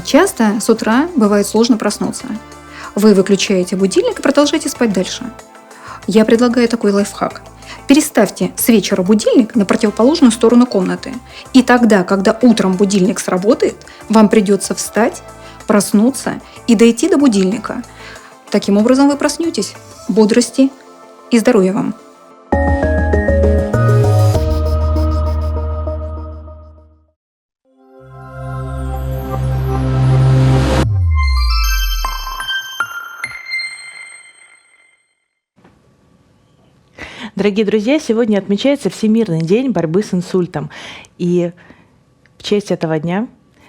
Часто с утра бывает сложно проснуться. Вы выключаете будильник и продолжаете спать дальше. Я предлагаю такой лайфхак. Переставьте с вечера будильник на противоположную сторону комнаты. И тогда, когда утром будильник сработает, вам придется встать, проснуться и дойти до будильника. Таким образом вы проснетесь. Бодрости и здоровья вам! Дорогие друзья, сегодня отмечается Всемирный день борьбы с инсультом. И в честь этого дня,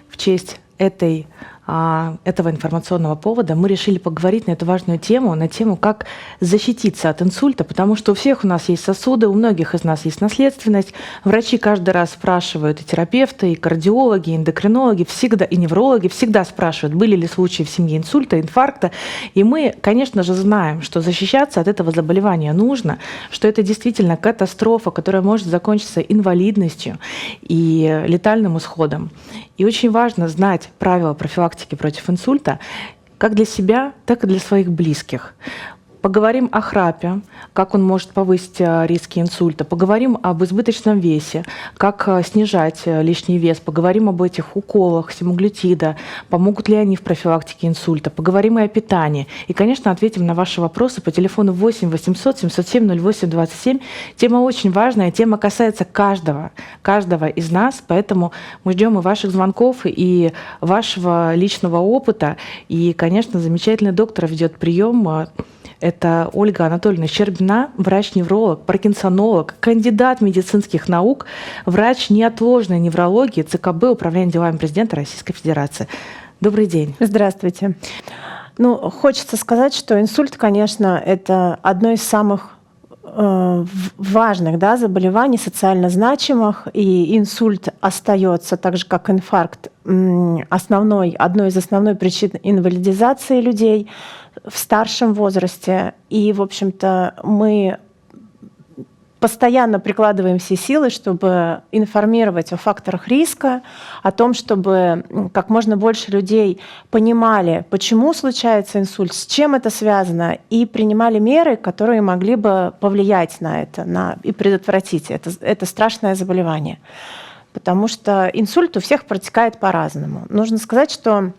в честь этого информационного повода мы решили поговорить на эту важную тему, на тему, как защититься от инсульта, потому что у всех у нас есть сосуды, у многих из нас есть наследственность. Врачи каждый раз спрашивают, и терапевты, и кардиологи, и эндокринологи, всегда, и неврологи всегда спрашивают, были ли случаи в семье инсульта, инфаркта. И мы, конечно же, знаем, что защищаться от этого заболевания нужно, что это действительно катастрофа, которая может закончиться инвалидностью и летальным исходом. И очень важно знать правила профилактики против инсульта как для себя, так и для своих близких. Поговорим о храпе, как он может повысить риски инсульта. Поговорим об избыточном весе, как снижать лишний вес. Поговорим об этих уколах семаглютида, помогут ли они в профилактике инсульта. Поговорим и о питании. И, конечно, ответим на ваши вопросы по телефону 8 800 707 08 27. Тема очень важная, тема касается каждого из нас, поэтому мы ждем и ваших звонков, и вашего личного опыта. И, конечно, замечательный доктор ведет прием. Это Ольга Анатольевна Щербина, врач-невролог, паркинсонолог, кандидат медицинских наук, врач неотложной неврологии ЦКБ Управления делами президента Российской Федерации. Добрый день. Здравствуйте. Хочется сказать, что инсульт, конечно, это одно из самых важных заболеваний, социально значимых, и инсульт остается, так же как инфаркт, одной из основных причин инвалидизации людей в старшем возрасте. И, в общем-то, мы постоянно прикладываем все силы, чтобы информировать о факторах риска, о том, чтобы как можно больше людей понимали, почему случается инсульт, с чем это связано, и принимали меры, которые могли бы повлиять на это и предотвратить это страшное заболевание. Потому что инсульт у всех протекает по-разному. Нужно сказать, что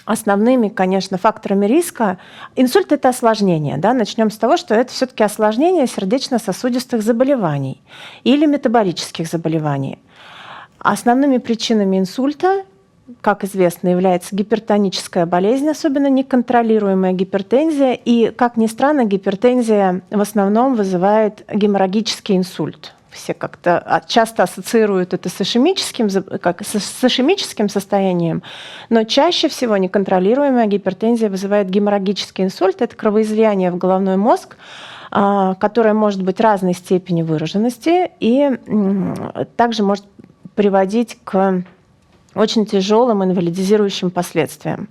основными, конечно, факторами риска инсульт — это осложнение. Начнем с того, что это все-таки осложнение сердечно-сосудистых заболеваний или метаболических заболеваний. Основными причинами инсульта, как известно, является гипертоническая болезнь, особенно неконтролируемая гипертензия. И, как ни странно, гипертензия в основном вызывает геморрагический инсульт. Все как-то часто ассоциируют это с ишемическим состоянием, но чаще всего неконтролируемая гипертензия вызывает геморрагический инсульт. Это кровоизлияние в головной мозг, которое может быть разной степени выраженности и также может приводить к очень тяжелым инвалидизирующим последствиям.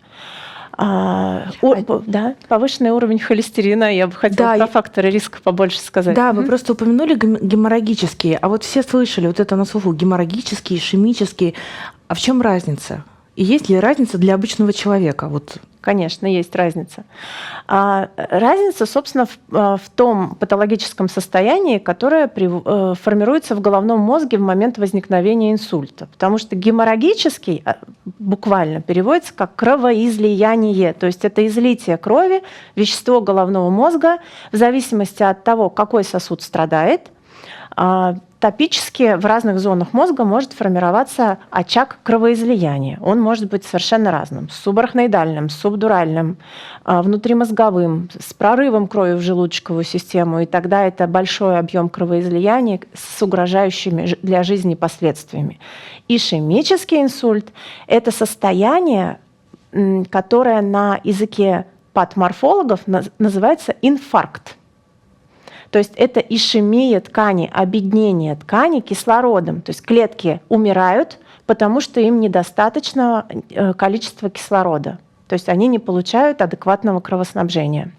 Повышенный уровень холестерина. Я бы хотела про факторы риска побольше сказать. Да, вы просто упомянули геморрагические. А вот все слышали вот это на слуху: геморрагический, ишемический. А в чем разница? И есть ли разница для обычного человека? Конечно, есть разница. Разница, собственно, в том патологическом состоянии, которое формируется в головном мозге в момент возникновения инсульта. Потому что геморрагический буквально переводится как кровоизлияние. То есть это излитие крови, вещество головного мозга, в зависимости от того, какой сосуд страдает. Топически в разных зонах мозга может формироваться очаг кровоизлияния. Он может быть совершенно разным: субарахноидальным, субдуральным, внутримозговым, с прорывом крови в желудочковую систему. И тогда это большой объем кровоизлияния с угрожающими для жизни последствиями. Ишемический инсульт — это состояние, которое на языке патоморфологов называется инфаркт. То есть это ишемия ткани, обеднение ткани кислородом. То есть клетки умирают, потому что им недостаточно количества кислорода. То есть они не получают адекватного кровоснабжения.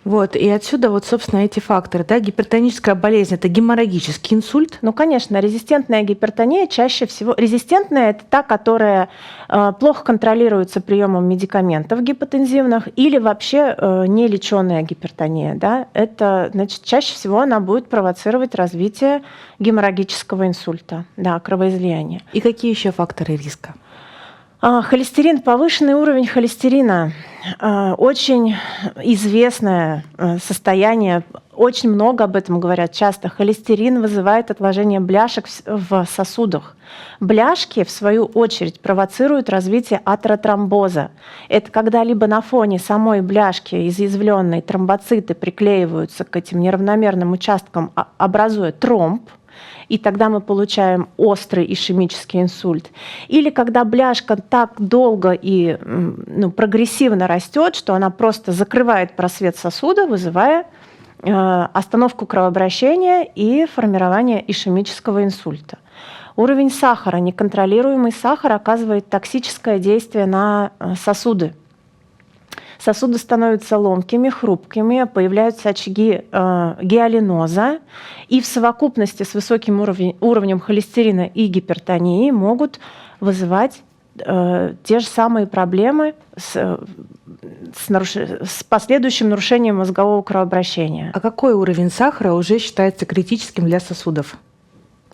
Вот, и отсюда вот, собственно, эти факторы. Да? Гипертоническая болезнь – это геморрагический инсульт. Ну, конечно, резистентная гипертония чаще всего... Резистентная – это та, которая плохо контролируется приемом медикаментов гипотензивных или вообще нелечёная гипертония. Да? Это, значит, чаще всего она будет провоцировать развитие геморрагического инсульта, да, кровоизлияния. И какие еще факторы риска? Холестерин, повышенный уровень холестерина, очень известное состояние, очень много об этом говорят часто. Холестерин вызывает отложение бляшек в сосудах. Бляшки, в свою очередь, провоцируют развитие атеротромбоза. Это когда либо на фоне самой бляшки изъязвленные тромбоциты приклеиваются к этим неравномерным участкам, образуя тромб, и тогда мы получаем острый ишемический инсульт. Или когда бляшка так долго и прогрессивно растет, что она просто закрывает просвет сосуда, вызывая остановку кровообращения и формирование ишемического инсульта. Уровень сахара, неконтролируемый сахар оказывает токсическое действие на сосуды. Сосуды становятся ломкими, хрупкими, появляются очаги гиалиноза, и в совокупности с высоким уровнем холестерина и гипертонии могут вызывать те же самые проблемы с последующим нарушением мозгового кровообращения. А какой уровень сахара уже считается критическим для сосудов?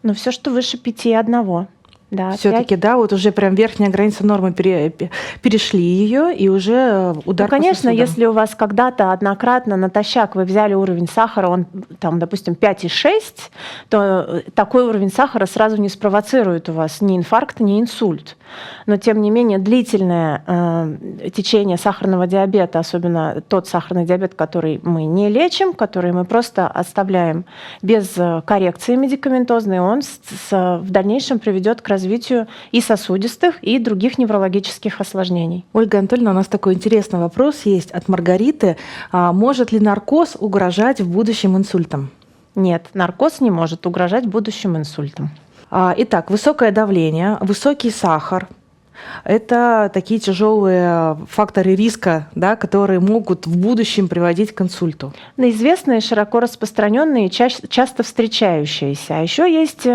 Ну, все, что выше 5,1. Да, все-таки, да, вот уже прям верхняя граница нормы перешли ее, и уже удар по конечно, сосудам. Если у вас когда-то однократно натощак вы взяли уровень сахара, он там, допустим, 5,6, то такой уровень сахара сразу не спровоцирует у вас ни инфаркт, ни инсульт. Но, тем не менее, длительное течение сахарного диабета, особенно тот сахарный диабет, который мы не лечим, который мы просто оставляем без коррекции медикаментозной, он в дальнейшем приведет к развитию и сосудистых, и других неврологических осложнений. Ольга Анатольевна, у нас такой интересный вопрос есть от Маргариты. Может ли наркоз угрожать в будущем инсультом? Нет, наркоз не может угрожать будущим инсультом. Итак, высокое давление, высокий сахар – это такие тяжелые факторы риска, да, которые могут в будущем приводить к инсульту. Известные, широко распространенные, часто встречающиеся. А еще есть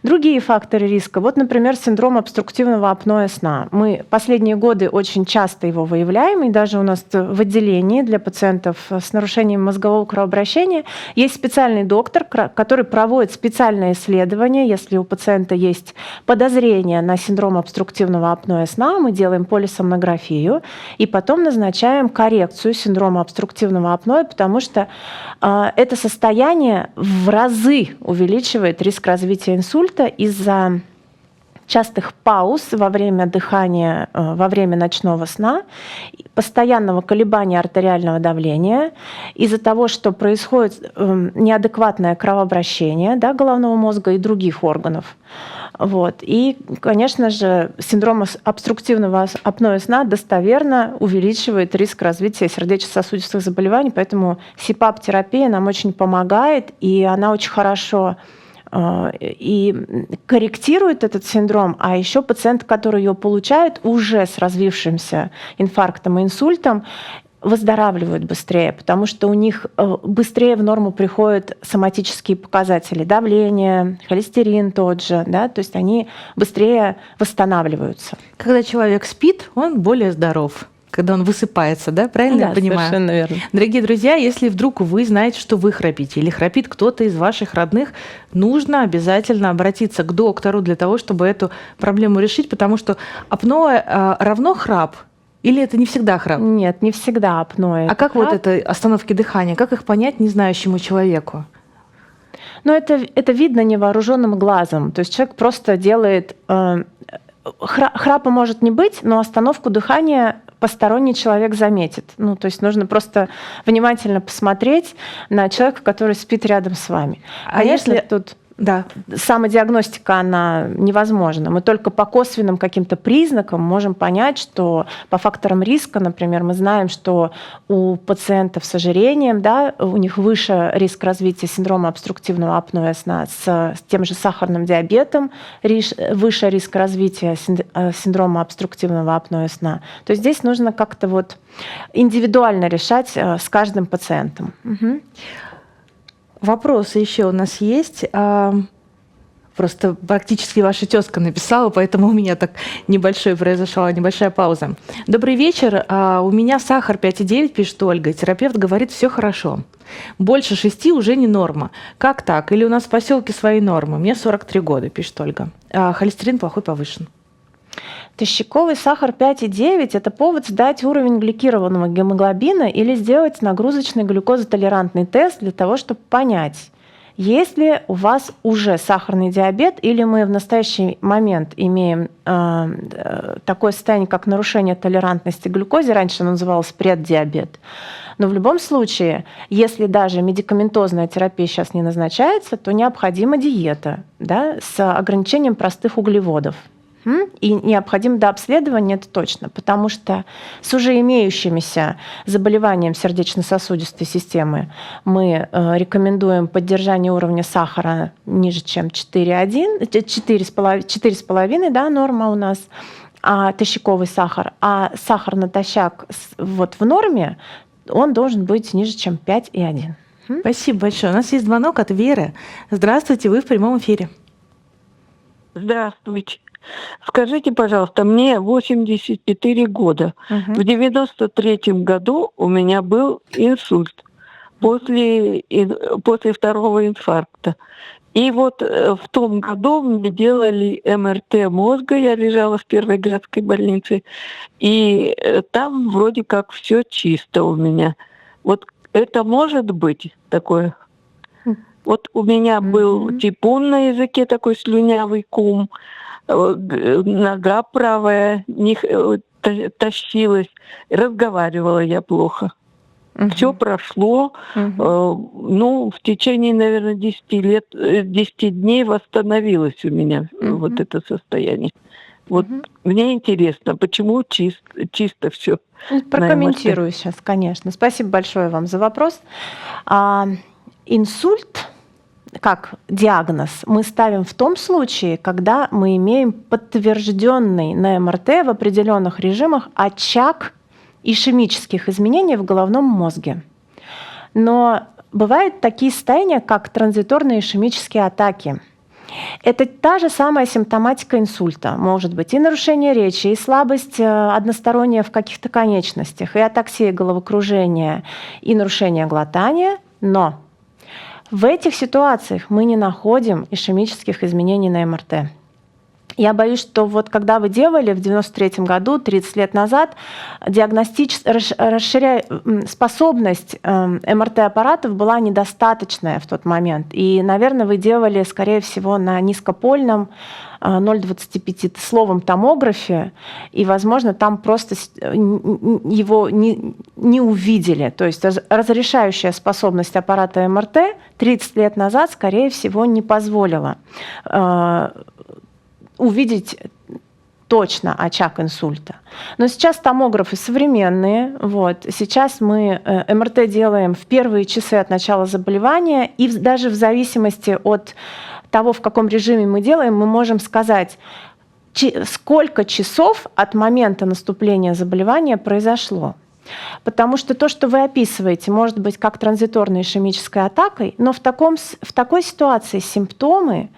другие факторы риска. Вот, например, синдром обструктивного апноэ сна. Мы последние годы очень часто его выявляем, и даже у нас в отделении для пациентов с нарушением мозгового кровообращения есть специальный доктор, который проводит специальное исследование. Если у пациента есть подозрение на синдром обструктивного апноэ сна, мы делаем полисомнографию и потом назначаем коррекцию синдрома обструктивного апноэ, потому что это состояние в разы увеличивает риск развития инсульта из-за частых пауз во время дыхания, во время ночного сна, постоянного колебания артериального давления, из-за того, что происходит неадекватное кровообращение, да, головного мозга и других органов. Вот. И, конечно же, синдром обструктивного апноэ сна достоверно увеличивает риск развития сердечно-сосудистых заболеваний, поэтому СИПАП-терапия нам очень помогает, и она очень хорошо и корректирует этот синдром, а еще пациенты, которые ее получают уже с развившимся инфарктом и инсультом, выздоравливают быстрее, потому что у них быстрее в норму приходят соматические показатели, давление, холестерин тот же, да, то есть они быстрее восстанавливаются. Когда человек спит, он более здоров. Когда он высыпается, да, правильно я понимаю? Совершенно верно. Дорогие друзья, если вдруг вы знаете, что вы храпите или храпит кто-то из ваших родных, нужно обязательно обратиться к доктору для того, чтобы эту проблему решить, потому что апноэ равно храп. Или это не всегда храп? Нет, не всегда апноэ. А как храп? Вот это остановки дыхания, как их понять незнающему человеку? Ну, это видно невооруженным глазом. То есть человек просто делает... Храпа может не быть, но остановку дыхания посторонний человек заметит. Ну, то есть нужно просто внимательно посмотреть на человека, который спит рядом с вами. А если тут Да. Самодиагностика, она невозможна. Мы только по косвенным каким-то признакам можем понять, что по факторам риска, например, мы знаем, что у пациентов с ожирением, да, у них выше риск развития синдрома обструктивного апноэ сна, с тем же сахарным диабетом выше риск развития синдрома обструктивного апноэ сна. То есть здесь нужно как-то вот индивидуально решать с каждым пациентом. Угу. Вопросы еще у нас есть. Просто практически ваша тезка написала, поэтому у меня так произошла небольшая пауза. Добрый вечер. У меня сахар 5,9, пишет Ольга. Терапевт говорит, все хорошо. Больше 6 уже не норма. Как так? Или у нас в поселке свои нормы? Мне 43 года, пишет Ольга. Холестерин плохой повышен. Тощаковый сахар 5,9 – это повод сдать уровень гликированного гемоглобина или сделать нагрузочный глюкозотолерантный тест для того, чтобы понять, есть ли у вас уже сахарный диабет, или мы в настоящий момент имеем такое состояние, как нарушение толерантности к глюкозе, раньше оно называлось преддиабет. Но в любом случае, если даже медикаментозная терапия сейчас не назначается, то необходима диета, да, с ограничением простых углеводов. И необходимо дообследование, это точно, потому что с уже имеющимися заболеванием сердечно-сосудистой системы мы рекомендуем поддержание уровня сахара ниже, чем 4,5, да, норма у нас, тощаковый сахар, а сахар натощак вот в норме, он должен быть ниже, чем 5,1. Спасибо большое. У нас есть звонок от Веры. Здравствуйте, вы в прямом эфире. Здравствуйте. Скажите, пожалуйста, мне 84 года. В 93-м году у меня был инсульт после второго инфаркта. И вот в том году мне делали МРТ мозга, я лежала в первой городской больнице, и там вроде как все чисто у меня. Вот это может быть такое? Вот у меня был типун на языке, такой слюнявый ком, нога правая тащилась, разговаривала я плохо. Все прошло, в течение, наверное, 10 дней восстановилось у меня вот это состояние. Вот мне интересно, почему чисто все. Прокомментирую сейчас, конечно. Спасибо большое вам за вопрос. Инсульт как диагноз мы ставим в том случае, когда мы имеем подтвержденный на МРТ в определенных режимах очаг ишемических изменений в головном мозге. Но бывают такие состояния, как транзиторные ишемические атаки. Это та же самая симптоматика инсульта. Может быть и нарушение речи, и слабость односторонняя в каких-то конечностях, и атаксия головокружения, и нарушение глотания, но в этих ситуациях мы не находим ишемических изменений на МРТ. Я боюсь, что вот когда вы делали в 93-м году, 30 лет назад, способность МРТ-аппаратов была недостаточная в тот момент. И, наверное, вы делали, скорее всего, на низкопольном 0,25 словом томографе, и, возможно, там просто его не увидели. То есть разрешающая способность аппарата МРТ 30 лет назад, скорее всего, не позволила увидеть точно очаг инсульта. Но сейчас томографы современные. Вот. Сейчас мы МРТ делаем в первые часы от начала заболевания, и даже в зависимости от того, в каком режиме мы делаем, мы можем сказать, сколько часов от момента наступления заболевания произошло. Потому что то, что вы описываете, может быть как транзиторной ишемической атакой, но в такой ситуации симптомы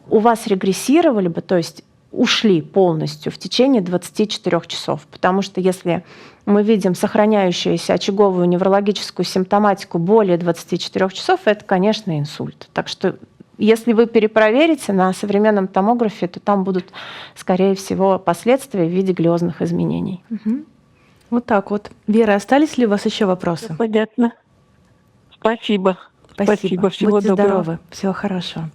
у вас регрессировали бы, то есть ушли полностью в течение 24 часов. Потому что если мы видим сохраняющуюся очаговую неврологическую симптоматику более 24 часов, это, конечно, инсульт. Так что если вы перепроверите на современном томографе, то там будут, скорее всего, последствия в виде глиозных изменений. Вот так вот. Вера, остались ли у вас еще вопросы? Понятно. Спасибо. Спасибо, всего Будьте доброго. здоровы. Всего хорошего.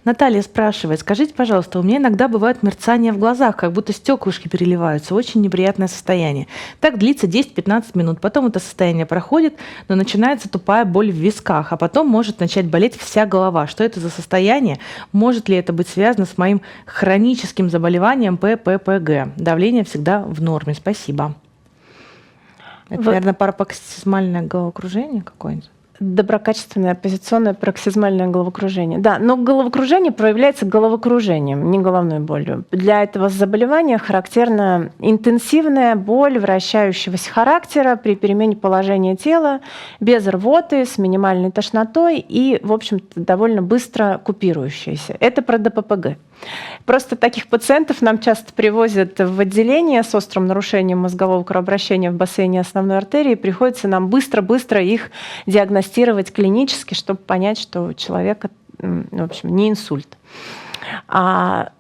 Наталья спрашивает, скажите, пожалуйста, у меня иногда бывают мерцания в глазах, как будто стеклышки переливаются. Очень неприятное состояние. Так длится 10-15 минут. Потом это состояние проходит, но начинается тупая боль в висках, а потом может начать болеть вся голова. Что это за состояние? Может ли это быть связано с моим хроническим заболеванием ПППГ? Давление всегда в норме. Спасибо. Это, наверное, парапоксизмальное головокружение какое-нибудь? Доброкачественное оппозиционное пароксизмальное головокружение. Да, но головокружение проявляется головокружением, не головной болью. Для этого заболевания характерна интенсивная боль вращающегося характера при перемене положения тела, без рвоты, с минимальной тошнотой и, в общем-то, довольно быстро купирующаяся. Это про ДППГ. Просто таких пациентов нам часто привозят в отделение с острым нарушением мозгового кровообращения в бассейне основной артерии. Приходится нам быстро-быстро их диагностировать клинически, чтобы понять, что у человека, в общем, не инсульт. А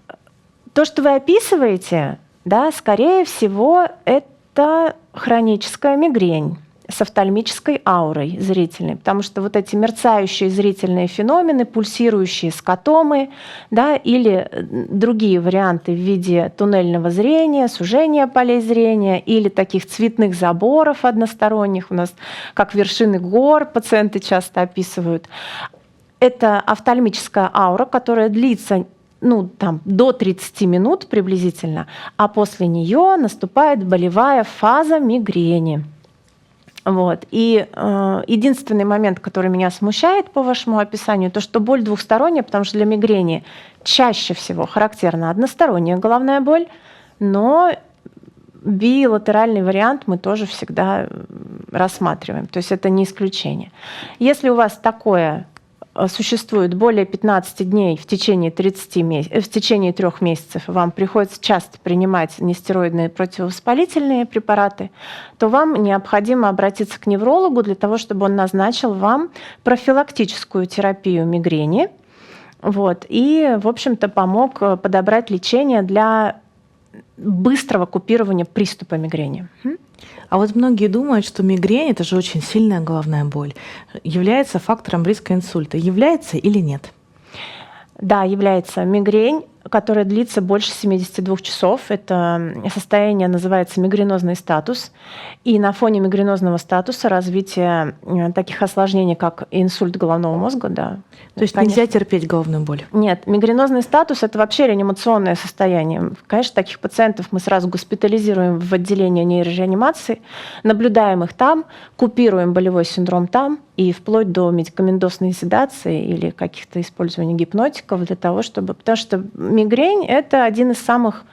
то, что вы описываете, да, скорее всего, это хроническая мигрень с офтальмической аурой зрительной, потому что вот эти мерцающие зрительные феномены, пульсирующие скотомы, да, или другие варианты в виде туннельного зрения, сужения полей зрения или таких цветных заборов односторонних, у нас как вершины гор пациенты часто описывают. Это офтальмическая аура, которая длится до 30 минут приблизительно, а после нее наступает болевая фаза мигрени. Вот. И единственный момент, который меня смущает по вашему описанию, то, что боль двухсторонняя, потому что для мигрени чаще всего характерна односторонняя головная боль, но билатеральный вариант мы тоже всегда рассматриваем. То есть это не исключение. Если у вас такое существует более 15 дней в течение 3 месяцев, вам приходится часто принимать нестероидные противовоспалительные препараты, то вам необходимо обратиться к неврологу для того, чтобы он назначил вам профилактическую терапию мигрени, вот, и, в общем-то, помог подобрать лечение для быстрого купирования приступа мигрени. А вот многие думают, что мигрень, это же очень сильная головная боль, является фактором риска инсульта. Является или нет? Да, является. Мигрень, которая длится больше 72 часов. Это состояние называется мигренозный статус. И на фоне мигренозного статуса развитие таких осложнений, как инсульт головного мозга, да. То есть нельзя терпеть головную боль? Нет, мигренозный статус – это вообще реанимационное состояние. Конечно, таких пациентов мы сразу госпитализируем в отделение нейрореанимации, наблюдаем их там, купируем болевой синдром там, и вплоть до медикаментозной седации или каких-то использования гипнотиков для того, чтобы... Потому что мигрень – это один из самых...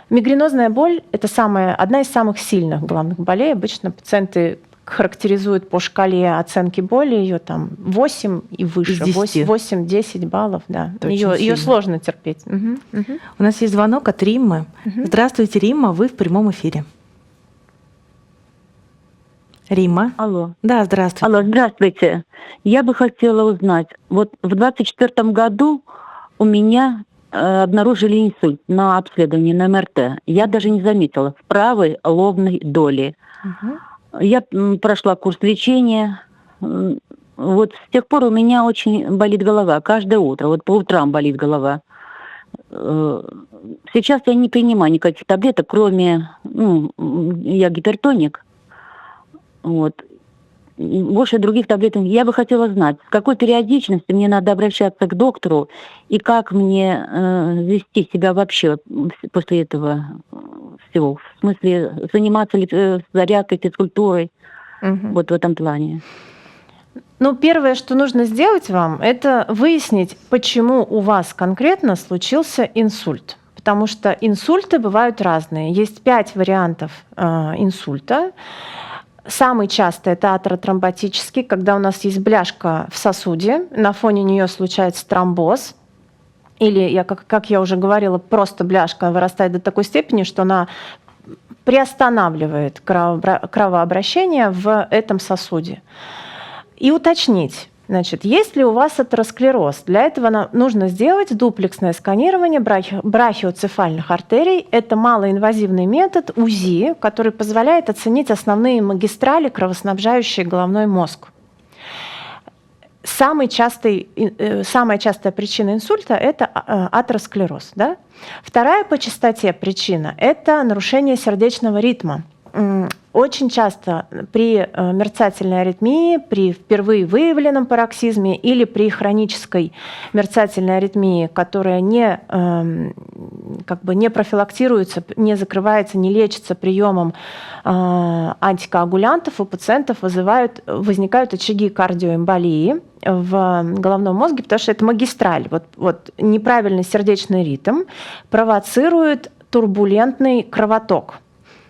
Мигренозная боль – это одна из самых сильных головных болей. Обычно пациенты характеризуют по шкале оценки боли ее там 8 и выше, 8-10 баллов. Да. Ее сложно терпеть. У нас есть звонок от Риммы. Здравствуйте, Римма, вы в прямом эфире. Римма. Алло. Да, здравствуйте. Алло, здравствуйте. Я бы хотела узнать, вот в 24 году у меня обнаружили инсульт на обследовании на МРТ. Я даже не заметила, в правой лобной доли. Я прошла курс лечения. Вот с тех пор у меня очень болит голова. Каждое утро, вот по утрам болит голова. Сейчас я не принимаю никаких таблеток, кроме, я гипертоник. Вот. Больше других таблеток. Я бы хотела знать, с какой периодичностью мне надо обращаться к доктору и как мне вести себя вообще после этого всего. В смысле, заниматься ли зарядкой, физкультурой, вот в этом плане. Первое, что нужно сделать вам, это выяснить, почему у вас конкретно случился инсульт. Потому что инсульты бывают разные. Есть 5 вариантов инсульта. Самый частый – это атеротромботический, когда у нас есть бляшка в сосуде, на фоне нее случается тромбоз. Или, как я уже говорила, просто бляшка вырастает до такой степени, что она приостанавливает кровообращение в этом сосуде. И уточнить, значит, есть ли у вас атеросклероз. Для этого нам нужно сделать дуплексное сканирование брахиоцефальных артерий. Это малоинвазивный метод УЗИ, который позволяет оценить основные магистрали, кровоснабжающие головной мозг. самая частая причина инсульта – это атеросклероз. Да? Вторая по частоте причина – это нарушение сердечного ритма. Очень часто при мерцательной аритмии, при впервые выявленном пароксизме или при хронической мерцательной аритмии, которая не профилактируется, не закрывается, не лечится приемом антикоагулянтов, у пациентов возникают очаги кардиоэмболии в головном мозге, потому что это магистраль. Вот неправильный сердечный ритм провоцирует турбулентный кровоток.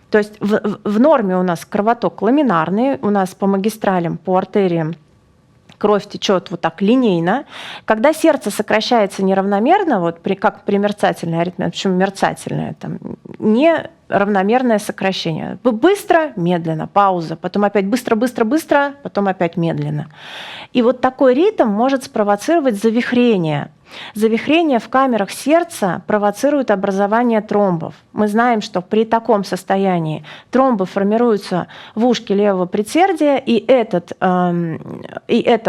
То есть в норме у нас кровоток ламинарный, у нас по магистралям, по артериям кровь течет вот так линейно. Когда сердце сокращается неравномерно, как при мерцательной аритмии, почему мерцательная, там, неравномерное сокращение. Быстро, медленно, пауза, потом опять быстро, потом опять медленно. И вот такой ритм может спровоцировать завихрение. Завихрение в камерах сердца провоцирует образование тромбов. Мы знаем, что при таком состоянии тромбы формируются в ушке левого предсердия, и это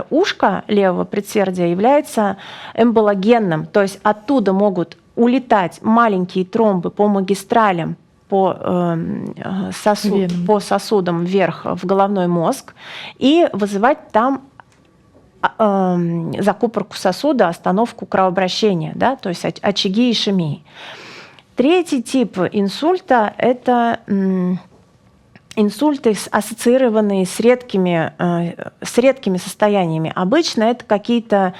ушко левого предсердия является эмбологенным, то есть оттуда могут улетать маленькие тромбы по магистралям, по сосудам вверх в головной мозг и вызывать там закупорку сосуда, остановку кровообращения, да, то есть очаги ишемии. Третий тип инсульта – это инсульты, ассоциированные с редкими состояниями. Обычно это какие-то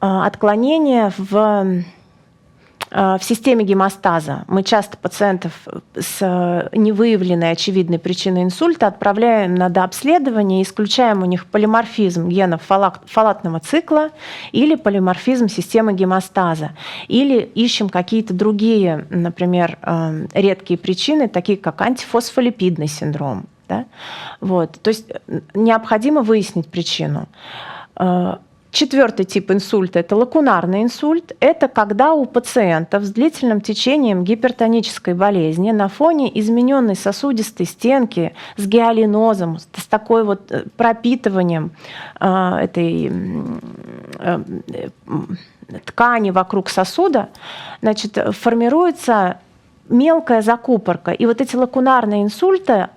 отклонения в системе гемостаза. Мы часто пациентов с невыявленной очевидной причиной инсульта отправляем на дообследование и исключаем у них полиморфизм генов фолатного цикла или полиморфизм системы гемостаза. Или ищем какие-то другие, например, редкие причины, такие как антифосфолипидный синдром. Да? Вот. То есть необходимо выяснить причину. Четвертый тип инсульта – это лакунарный инсульт. Это когда у пациентов с длительным течением гипертонической болезни на фоне измененной сосудистой стенки с гиалинозом, с такой вот пропитыванием этой ткани вокруг сосуда, значит, формируется мелкая закупорка. И вот эти лакунарные инсульты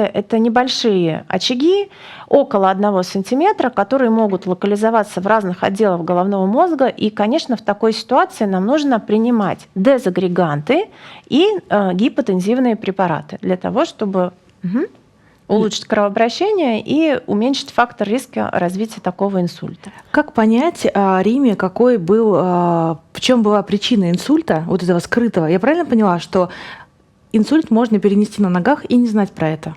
– это небольшие очаги, около 1 сантиметра, которые могут локализоваться в разных отделах головного мозга. И, конечно, в такой ситуации нам нужно принимать дезагреганты и гипотензивные препараты для того, чтобы улучшить кровообращение и уменьшить фактор риска развития такого инсульта. Как понять, Риме, в чем была причина инсульта, вот этого скрытого? Я правильно поняла, что инсульт можно перенести на ногах и не знать про это?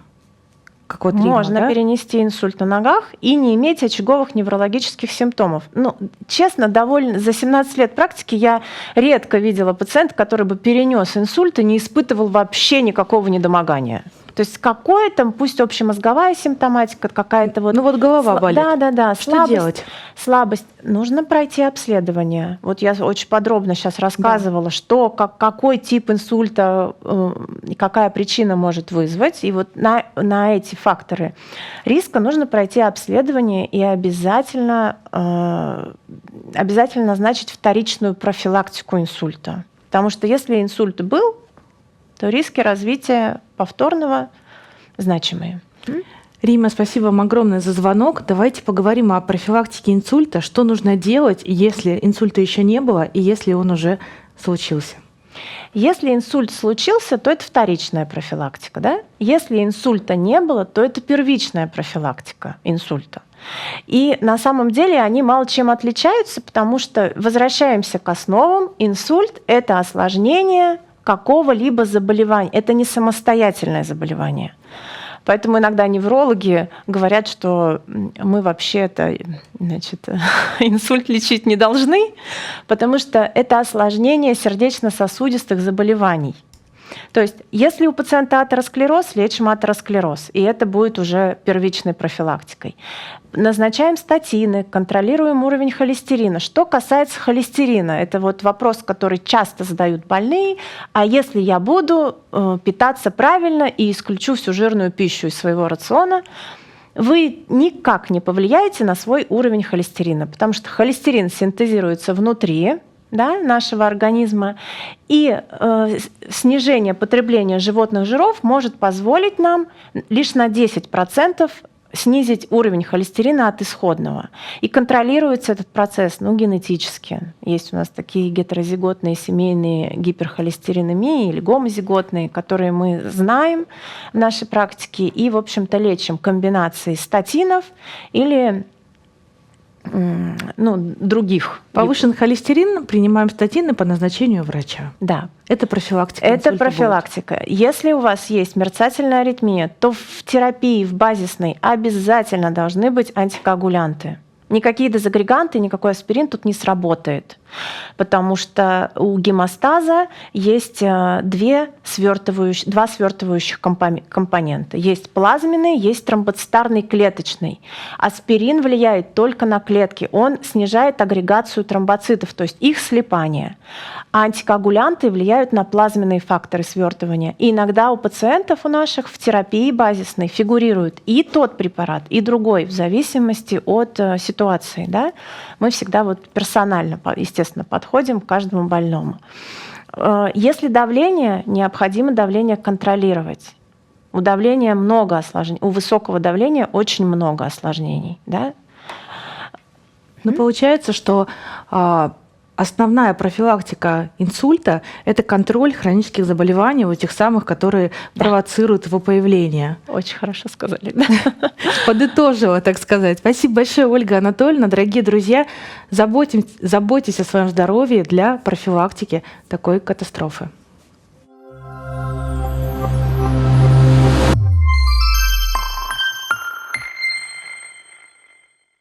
Как вот Рима, можно да? перенести инсульт на ногах и не иметь очаговых неврологических симптомов. Ну, честно, за 17 лет практики я редко видела пациента, который бы перенес инсульт и не испытывал вообще никакого недомогания. То есть какое-то, пусть общемозговая симптоматика, какая-то вот... Ну вот голова болит. Да. Что делать? Слабость. Нужно пройти обследование. Вот я очень подробно сейчас рассказывала, что, какой тип инсульта и какая причина может вызвать. И вот на эти факторы риска нужно пройти обследование и обязательно назначить вторичную профилактику инсульта. Потому что если инсульт был, то риски развития повторного значимые. Рима, спасибо вам огромное за звонок. Давайте поговорим о профилактике инсульта. Что нужно делать, если инсульта еще не было и если он уже случился? Если инсульт случился, то это вторичная профилактика. Да? Если инсульта не было, то это первичная профилактика инсульта. И на самом деле они мало чем отличаются, потому что возвращаемся к основам. Инсульт – это осложнение какого-либо заболевания. Это не самостоятельное заболевание. Поэтому иногда неврологи говорят, что мы вообще-то, инсульт лечить не должны, потому что это осложнение сердечно-сосудистых заболеваний. То есть, если у пациента атеросклероз, лечим атеросклероз, и это будет уже первичной профилактикой. Назначаем статины, контролируем уровень холестерина. Что касается холестерина, это вот вопрос, который часто задают больные. А если я буду питаться правильно и исключу всю жирную пищу из своего рациона, вы никак не повлияете на свой уровень холестерина, потому что холестерин синтезируется внутри, да, нашего организма, и снижение потребления животных жиров может позволить нам лишь на 10% снизить уровень холестерина от исходного. И контролируется этот процесс генетически. Есть у нас такие гетерозиготные семейные гиперхолестеринемии или гомозиготные, которые мы знаем в нашей практике и, в общем-то, лечим комбинацией статинов или других. Повышен холестерин, принимаем статины по назначению врача. Да. Это профилактика. Это профилактика. Будет. Если у вас есть мерцательная аритмия, то в терапии, в базисной обязательно должны быть антикоагулянты. Никакие дезагреганты, никакой аспирин тут не сработает, потому что у гемостаза есть два свертывающих компонента. Есть плазменный, есть тромбоцитарный клеточный. Аспирин влияет только на клетки, он снижает агрегацию тромбоцитов, то есть их слипание. А антикоагулянты влияют на плазменные факторы свертывания. И иногда у пациентов у наших в терапии базисной фигурирует и тот препарат, и другой, в зависимости от ситуации. Да? Мы всегда персонально, естественно, подходим к каждому больному. Если давление, необходимо давление контролировать. У давления много осложнений, у высокого давления очень много осложнений. Да? Но получается, что основная профилактика инсульта – это контроль хронических заболеваний, у тех самых, которые провоцируют его появление. Очень хорошо сказали. Подытожила, так сказать. Спасибо большое, Ольга Анатольевна. Дорогие друзья, заботьтесь о своем здоровье для профилактики такой катастрофы.